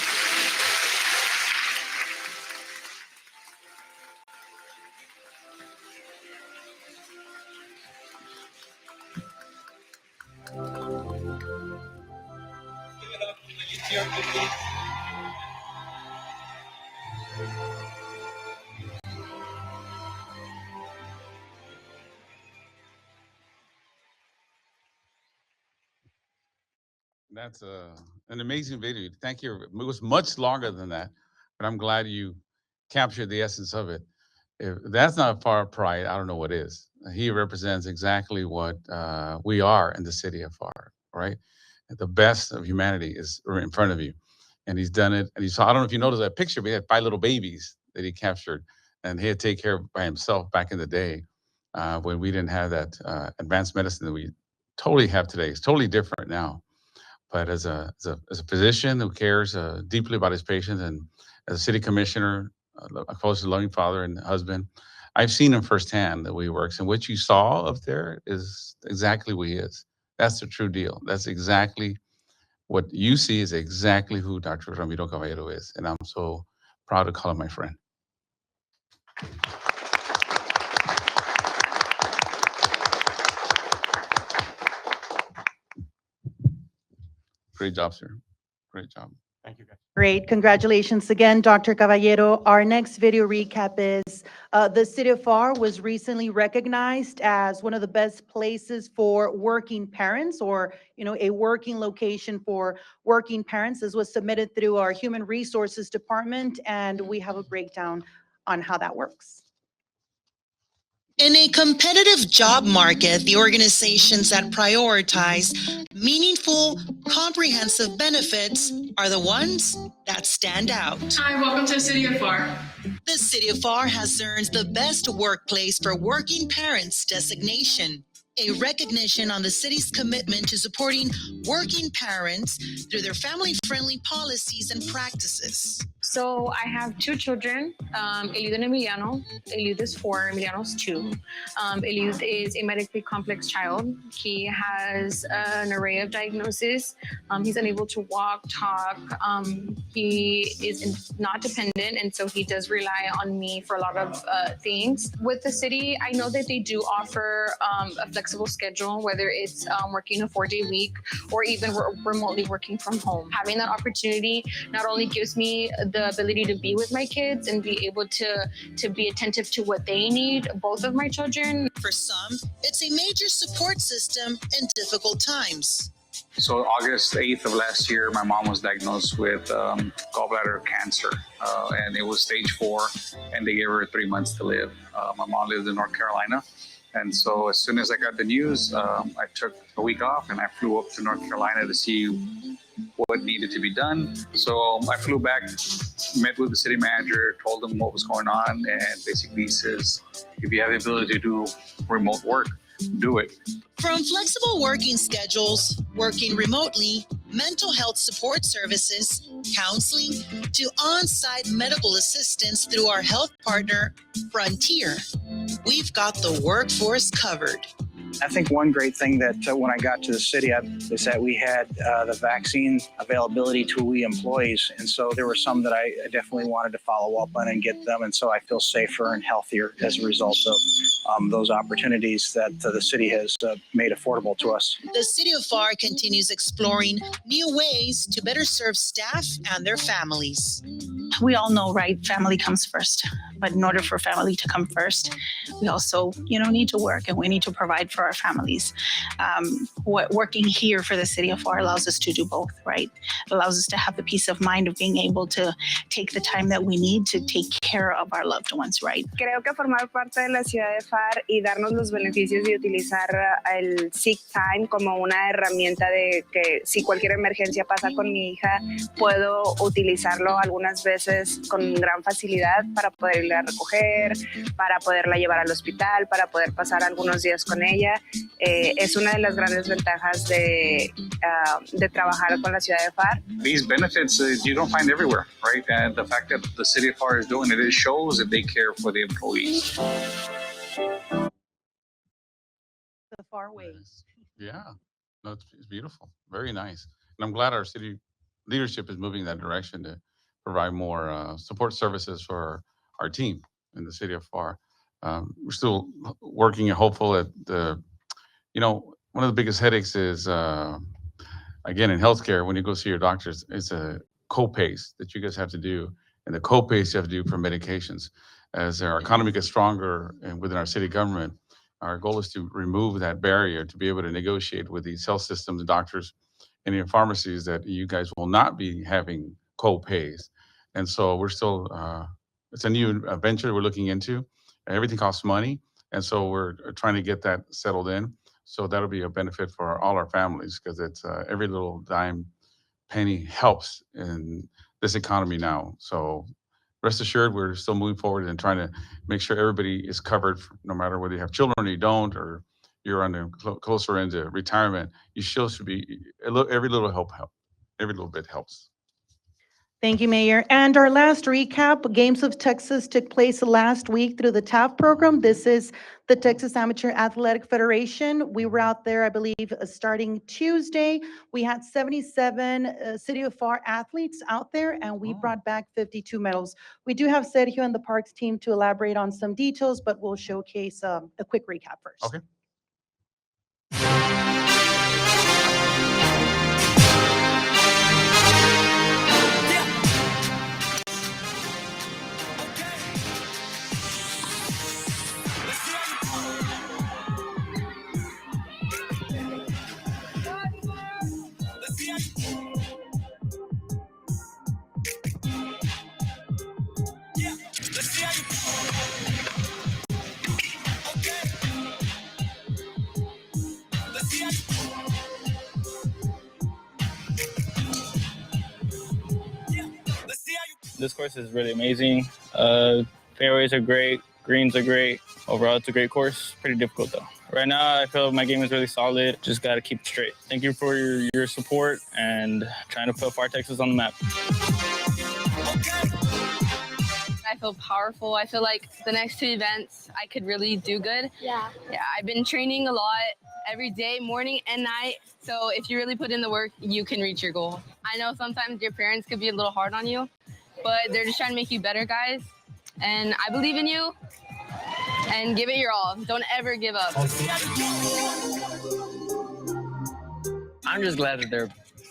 A: That's an amazing video. Thank you. It was much longer than that, but I'm glad you captured the essence of it. If that's not Pharr pride, I don't know what is. He represents exactly what we are in the city of Pharr, right? The best of humanity is in front of you. And he's done it. And he saw, I don't know if you noticed that picture, but he had 5 little babies that he captured and he had to take care of by himself back in the day when we didn't have that advanced medicine that we totally have today. It's totally different now. But as a physician who cares deeply about his patients, and as a city commissioner, a close, loving father and husband, I've seen him firsthand the way he works. And what you saw up there is exactly who he is. That's the true deal. That's exactly what you see is exactly who Dr. Ramiro Caballero is. And I'm so proud to call him my friend. Great job, sir. Great job.
H: Thank you, guys.
P: Great, congratulations again, Dr. Caballero. Our next video recap is, the city of Pharr was recently recognized as one of the best places for working parents, or, a working location for working parents. This was submitted through our Human Resources Department, and we have a breakdown on how that works.
S: In a competitive job market, the organizations that prioritize meaningful, comprehensive benefits are the ones that stand out.
T: Hi, welcome to the City of Pharr.
S: The City of Pharr has earned the Best Workplace for Working Parents designation, a recognition on the city's commitment to supporting working parents through their family-friendly policies and practices.
J: So I have two children, Eliud and Emiliano. Eliud is 4, Emiliano's 2. Eliud is a medically complex child. He has an array of diagnoses. He's unable to walk, talk. He is not dependent, and so he does rely on me for a lot of things. With the city, I know that they do offer a flexible schedule, whether it's working a 4-day week or even remotely working from home. Having that opportunity not only gives me the ability to be with my kids and be able to be attentive to what they need, both of my children.
S: For some, it's a major support system in difficult times.
U: So August 8th of last year, my mom was diagnosed with gallbladder cancer, and it was stage 4, and they gave her 3 months to live. My mom lives in North Carolina. And so as soon as I got the news, I took a week off and I flew up to North Carolina to see what needed to be done. So I flew back, met with the city manager, told him what was going on, and basically says, if you have the ability to do remote work, do it.
S: From flexible working schedules, working remotely, mental health support services, counseling, to on-site medical assistance through our health partner, Frontier, we've got the workforce covered.
V: I think one great thing that when I got to the city is that we had the vaccine availability to we employees. And so there were some that I definitely wanted to follow up on and get them. And so I feel safer and healthier as a result of those opportunities that the city has made affordable to us.
S: The City of Pharr continues exploring new ways to better serve staff and their families.
W: We all know, right? Family comes first. But in order for family to come first, we also, need to work, and we need to provide for our families. Working here for the City of Pharr allows us to do both, right? It allows us to have the peace of mind of being able to take the time that we need to take care of our loved ones, right?
X: Creo que formar parte de la ciudad de Pharr y darnos los beneficios de utilizar el sick time como una herramienta de que si cualquier emergencia pasa con mi hija, puedo utilizarlo algunas veces con gran facilidad para poder irla a recoger, para poderla llevar al hospital, para poder pasar algunos días con ella. Es una de las grandes ventajas de trabajar con la ciudad de Pharr.
U: These benefits you don't find everywhere, right? And the fact that the City of Pharr is doing it, it shows that they care for the employees.
P: The Pharr ways.
A: Yeah, no, it's beautiful, very nice. And I'm glad our city leadership is moving that direction to provide more support services for our team in the city of Pharr. We're still working and hopeful that one of the biggest headaches is, again, in healthcare, when you go see your doctors, it's a co-pays that you guys have to do, and the co-pays you have to do for medications. As our economy gets stronger and within our city government, our goal is to remove that barrier to be able to negotiate with these health systems and doctors and your pharmacies that you guys will not be having co-pays. And so we're still, it's a new venture we're looking into. Everything costs money. And so we're trying to get that settled in. So that'll be a benefit for all our families, because it's every little dime penny helps in this economy now. So rest assured, we're still moving forward and trying to make sure everybody is covered, no matter whether you have children or you don't, or you're on the closer end to retirement. You still should be, every little every little bit helps.
P: Thank you, Mayor. And our last recap, Games of Texas took place last week through the TAF program. This is the Texas Amateur Athletic Federation. We were out there, I believe, starting Tuesday. We had 77 City of Pharr athletes out there, and we brought back 52 medals. We do have Sergio and the Parks team to elaborate on some details, but we'll showcase a quick recap first.
A: Okay.
N: This course is really amazing. Fairways are great, greens are great. Overall, it's a great course. Pretty difficult though. Right now, I feel my game is really solid. Just got to keep it straight. Thank you for your support and trying to put Pharr, Texas on the map.
T: I feel powerful. I feel like the next two events, I could really do good. Yeah, I've been training a lot every day, morning and night. So if you really put in the work, you can reach your goal. I know sometimes your parents could be a little hard on you, but they're just trying to make you better, guys. And I believe in you. And give it your all. Don't ever give up.
N: I'm just glad that they're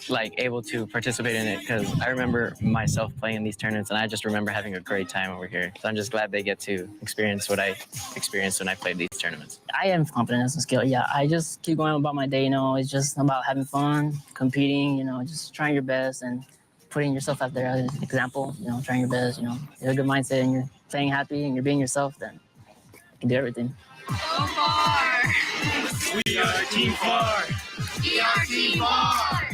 N: like able to participate in it because I remember myself playing in these tournaments and I just remember having a great time over here. So I'm just glad they get to experience what I experienced when I played these tournaments.
E: I am confidence and skill. Yeah, I just keep going about my day. It's just about having fun, competing. Just trying your best and putting yourself out there as an example. Trying your best. You have a good mindset and you're playing happy and you're being yourself. Then you can do everything.
T: Go Pharr!
I: We are Team Pharr.
T: We are Team Pharr!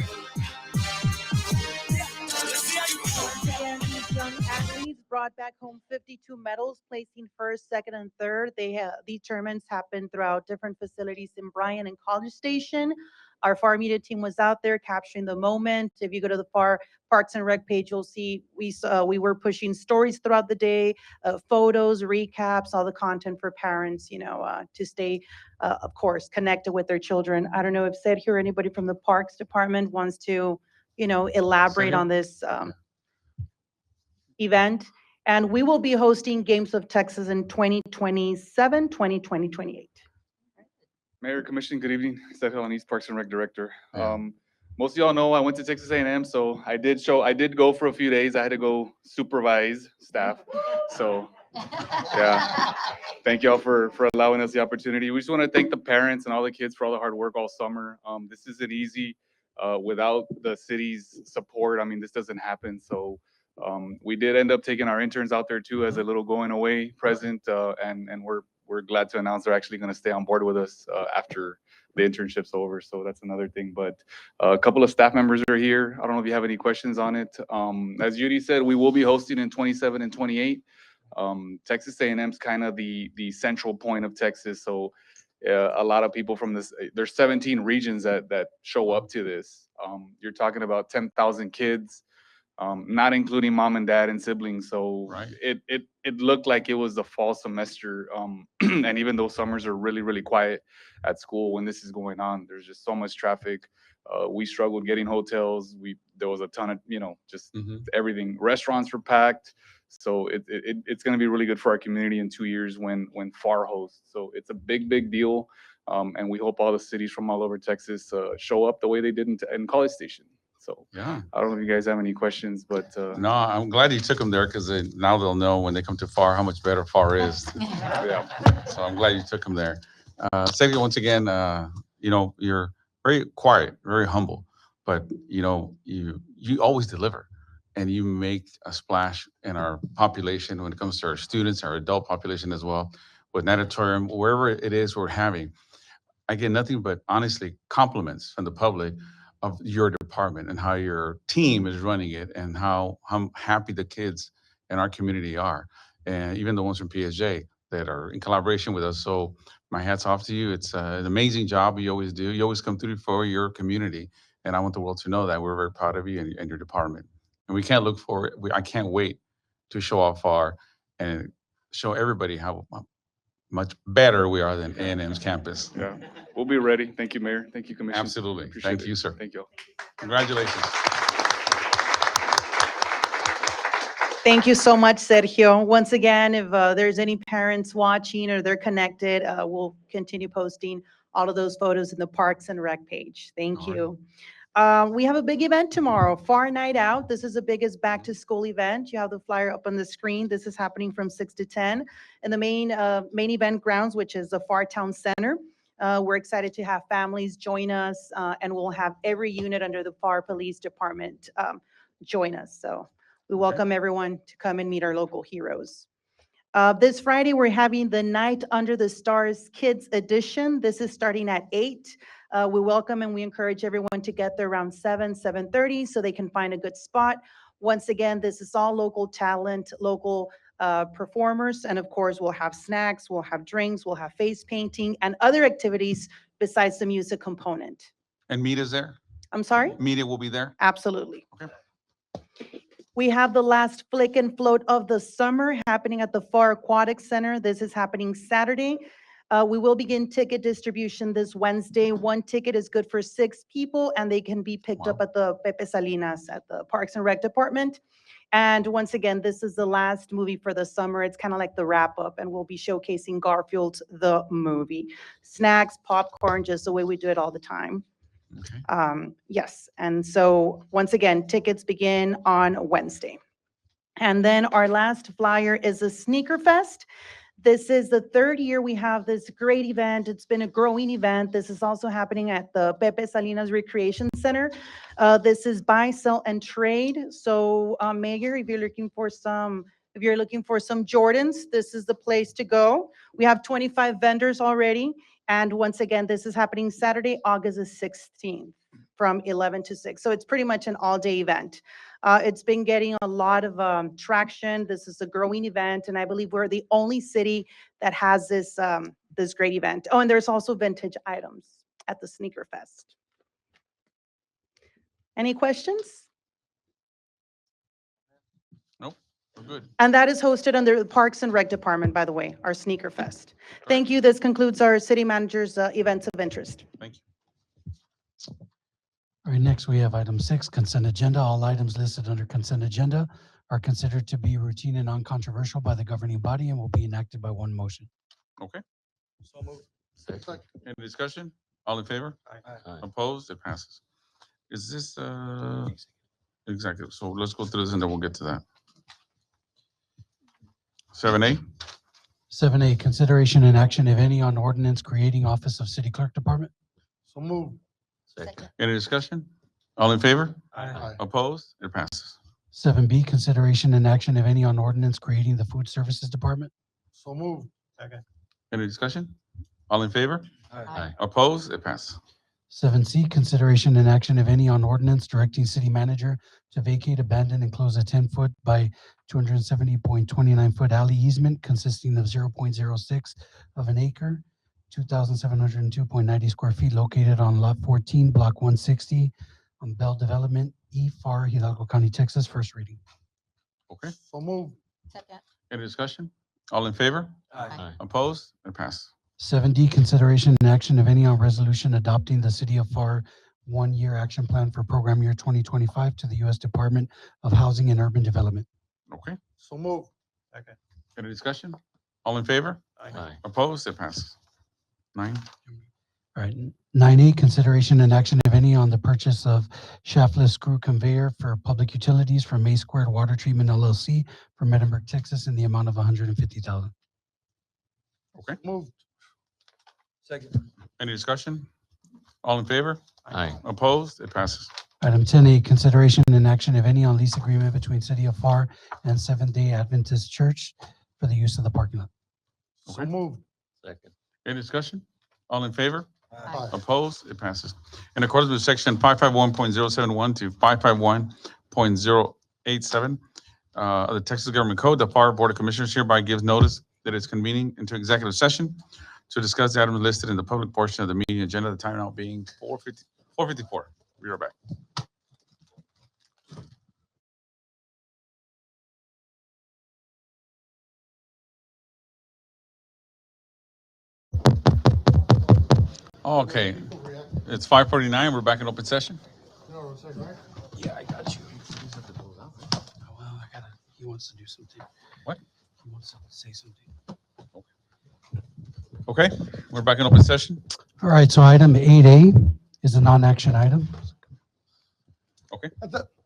P: Once again, these young athletes brought back home 52 medals, placing first, second, and third. These tournaments happened throughout different facilities in Bryan and College Station. Our Pharr media team was out there capturing the moment. If you go to the Pharr Parks and Rec page, you'll see we were pushing stories throughout the day, photos, recaps, all the content for parents, to stay, of course, connected with their children. I don't know if Sergio or anybody from the Parks Department wants to, elaborate
A: Sergio?
P: on this event. And we will be hosting Games of Texas in 2027, 2028.
F: Mayor, Commission, good evening. Sergio Alaniz, Parks and Rec Director.
A: Yeah.
F: Most of y'all know I went to Texas A&M, so I did go for a few days. I had to go supervise staff. So, yeah. Thank y'all for allowing us the opportunity. We just want to thank the parents and all the kids for all the hard work all summer. This isn't easy. Without the city's support, this doesn't happen. So, we did end up taking our interns out there too as a little going away present, and we're glad to announce they're actually going to stay on board with us after the internship's over. So that's another thing. But a couple of staff members are here. I don't know if you have any questions on it. As Judy said, we will be hosting in 27 and 28. Texas A&M's kind of the central point of Texas. So a lot of people from this, there's 17 regions that show up to this. You're talking about 10,000 kids. Not including mom and dad and siblings. So
A: Right.
F: it looked like it was the fall semester. And even though summers are really, really quiet at school when this is going on, there's just so much traffic. We struggled getting hotels. There was a ton of, just everything. Restaurants were packed. So it's going to be really good for our community in 2 years when Pharr hosts. So it's a big, big deal. And we hope all the cities from all over Texas show up the way they did in College Station. So
A: Yeah.
F: I don't know if you guys have any questions, but
A: No, I'm glad you took them there because now they'll know when they come to Pharr how much better Pharr is.
F: yeah.
A: So I'm glad you took them there. Sergio, once again, you're very quiet, very humble, but you always deliver, and you make a splash in our population when it comes to our students, our adult population as well, with natatorium, wherever it is we're having. I get nothing but honestly compliments from the public of your department and how your team is running it and how happy the kids in our community are. And even the ones from PSJ that are in collaboration with us. So my hat's off to you. It's an amazing job you always do. You always come through for your community. And I want the world to know that we're very proud of you and your department. And we can't look for it. I can't wait to show off Pharr and show everybody how much better we are than A&M's campus.
F: Yeah, we'll be ready. Thank you, Mayor. Thank you, Commission.
A: Absolutely.
F: Appreciate
A: Thank
F: it.
A: you, sir.
F: Thank you.
A: Congratulations.
P: Thank you so much, Sergio. Once again, if there's any parents watching or they're connected, we'll continue posting all of those photos in the Parks and Rec page. Thank you. We have a big event tomorrow, Pharr Night Out. This is the biggest back-to-school event. You have the flyer up on the screen. This is happening from 6 to 10 in the main event grounds, which is the Pharr Town Center. We're excited to have families join us, and we'll have every unit under the Pharr Police Department join us. So we welcome everyone to come and meet our local heroes. This Friday, we're having the Night Under the Stars Kids Edition. This is starting at 8. We welcome and we encourage everyone to get there around 7:30 so they can find a good spot. Once again, this is all local talent, local performers, and of course, we'll have snacks, we'll have drinks, we'll have face painting, and other activities besides the music component.
A: And Mita's there?
P: I'm sorry?
A: Mita will be there?
P: Absolutely.
A: Okay.
P: We have the last Flick and Float of the summer happening at the Pharr Aquatic Center. This is happening Saturday. We will begin ticket distribution this Wednesday. One ticket is good for 6 people, and they can be picked up at the Pepe Salinas at the Parks and Rec Department. And once again, this is the last movie for the summer. It's kind of like the wrap up, and we'll be showcasing Garfield the movie. Snacks, popcorn, just the way we do it all the time. Yes, and so once again, tickets begin on Wednesday. And then our last flyer is a Sneaker Fest. This is the 3rd year we have this great event. It's been a growing event. This is also happening at the Pepe Salinas Recreation Center. This is buy, sell, and trade. So, Mayor, if you're looking for some Jordans, this is the place to go. We have 25 vendors already. And once again, this is happening Saturday, August the 16th from 11 to 6. So it's pretty much an all-day event. It's been getting a lot of traction. This is a growing event, and I believe we're the only city that has this, this great event. Oh, and there's also vintage items at the Sneaker Fest. Any questions?
A: Nope, we're good.
P: And that is hosted under the Parks and Rec Department, by the way, our Sneaker Fest. Thank you. This concludes our city manager's events of interest.
A: Thank you.
G: All right, next we have item 6, consent agenda. All items listed under consent agenda are considered to be routine and non-controversial by the governing body and will be enacted by one motion.
A: Okay.
I: So moved.
A: Any discussion? All in favor?
I: Aye.
A: Opposed? It passes. Is this, exactly, so let's go through this and then we'll get to that. 7A,
G: 7A, consideration and action, if any, on ordinance creating Office of City Clerk Department.
C: So moved.
A: any discussion? All in favor?
C: Aye.
A: Opposed? It passes.
G: 7B, consideration and action, if any, on ordinance creating the Food Services Department.
C: So moved.
I: Second.
A: Any discussion? All in favor?
I: Aye.
A: Opposed? It passes.
G: 7C, consideration and action, if any, on ordinance directing city manager to vacate, abandon, and close a 10-foot by 270.29-foot alley easement consisting of 0.06 of an acre, 2,702.90 square feet located on Lot 14, Block 160, on Bell Development, Pharr, Hidalgo County, Texas. First reading.
A: Okay,
C: So moved.
A: any discussion? All in favor?
I: Aye.
A: Opposed? It passes.
G: 7D, consideration and action, if any, on resolution adopting the City of Pharr one-year action plan for program year 2025 to the U.S. Department of Housing and Urban Development.
A: Okay,
C: So moved.
I: Second.
A: any discussion? All in favor?
I: Aye.
A: Opposed? It passes. 9,
G: All right, 9A, consideration and action, if any, on the purchase of shaftless screw conveyor for public utilities from May Squared Water Treatment LLC from Edinburgh, Texas, in the amount of $150,000.
A: okay,
C: Moved.
I: Second.
A: any discussion? All in favor?
O: Aye.
A: Opposed? It passes.
G: Item 10A, consideration and action, if any, on lease agreement between City of Pharr and Seventh-day Adventist Church for the use of the parking lot.
C: So moved.
O: Second.
A: Any discussion? All in favor?
C: Aye.
A: Opposed? It passes. In accordance with section 551.071 to 551.087 of the Texas Government Code, the Pharr Board of Commissioners hereby gives notice that it's convening into executive session to discuss the items listed in the public portion of the meeting agenda, the time now being 4:54. We are back. Okay, it's 5:49. We're back in open session.
G: Yeah, I got you. Oh, well, he wants to do something.
A: What?
G: He wants to say something.
A: Okay, we're back in open session.
G: All right, so item 8A is a non-action item.
A: Okay.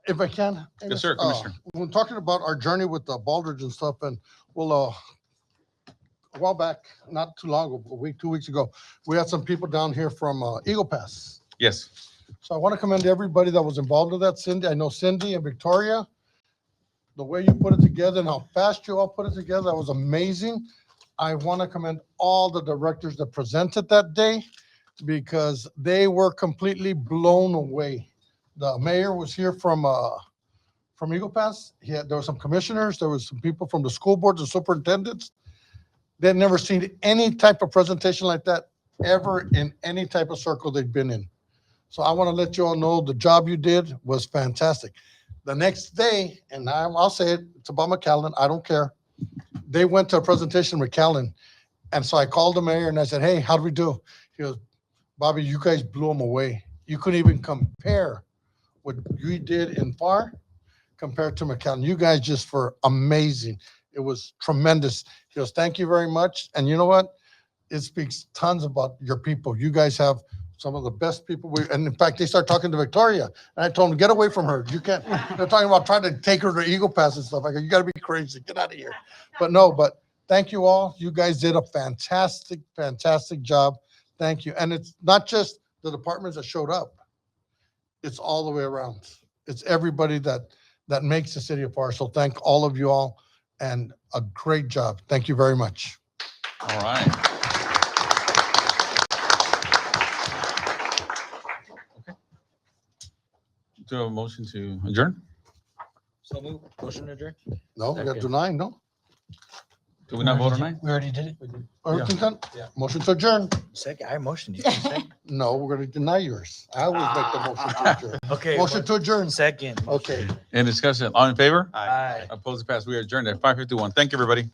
C: If I can.
A: Yes, sir, Commissioner.
C: When talking about our journey with the Baldridge and stuff, and we'll, a while back, not too long ago, a week, 2 weeks ago, we had some people down here from Eagle Pass.
A: Yes.
C: So I want to commend everybody that was involved with that. Cindy, I know Cindy and Victoria, the way you put it together and how fast you all put it together, that was amazing. I want to commend all the directors that presented that day because they were completely blown away. The mayor was here from Eagle Pass. There were some commissioners, there was some people from the school boards and superintendents. They'd never seen any type of presentation like that ever in any type of circle they'd been in. So I want to let you all know the job you did was fantastic. The next day, and I'll say it, it's about McAllen, I don't care. They went to a presentation in McAllen. And so I called the mayor and I said, hey, how'd we do? He goes, Bobby, you guys blew them away. You couldn't even compare what you did in Pharr compared to McAllen. You guys just were amazing. It was tremendous. He goes, thank you very much. And you know what? It speaks tons about your people. You guys have some of the best people. And in fact, they start talking to Victoria. And I told them, get away from her. You can't. They're talking about trying to take her to Eagle Pass and stuff. I go, you got to be crazy. Get out of here. But no, but thank you all. You guys did a fantastic, fantastic job. Thank you. And it's not just the departments that showed up. It's all the way around. It's everybody that makes the city of Pharr. So thank all of you all and a great job. Thank you very much.
A: All right. Okay. Do you have a motion to adjourn?
I: So move. Motion adjourned.
C: No, we got to do 9, no?
A: Do we not vote on 9?
G: We already did it.
C: Everything done?
I: Yeah.
C: Motion to adjourn.
I: Second, I motioned. You second.
C: No, we're going to deny yours. I always make the motion to adjourn.
I: Okay.
C: Motion to adjourn.
I: Second.
C: Okay.
A: Any discussion? All in favor?
I: Aye.
A: Opposed? Passed. We are adjourned at 5:51. Thank you, everybody.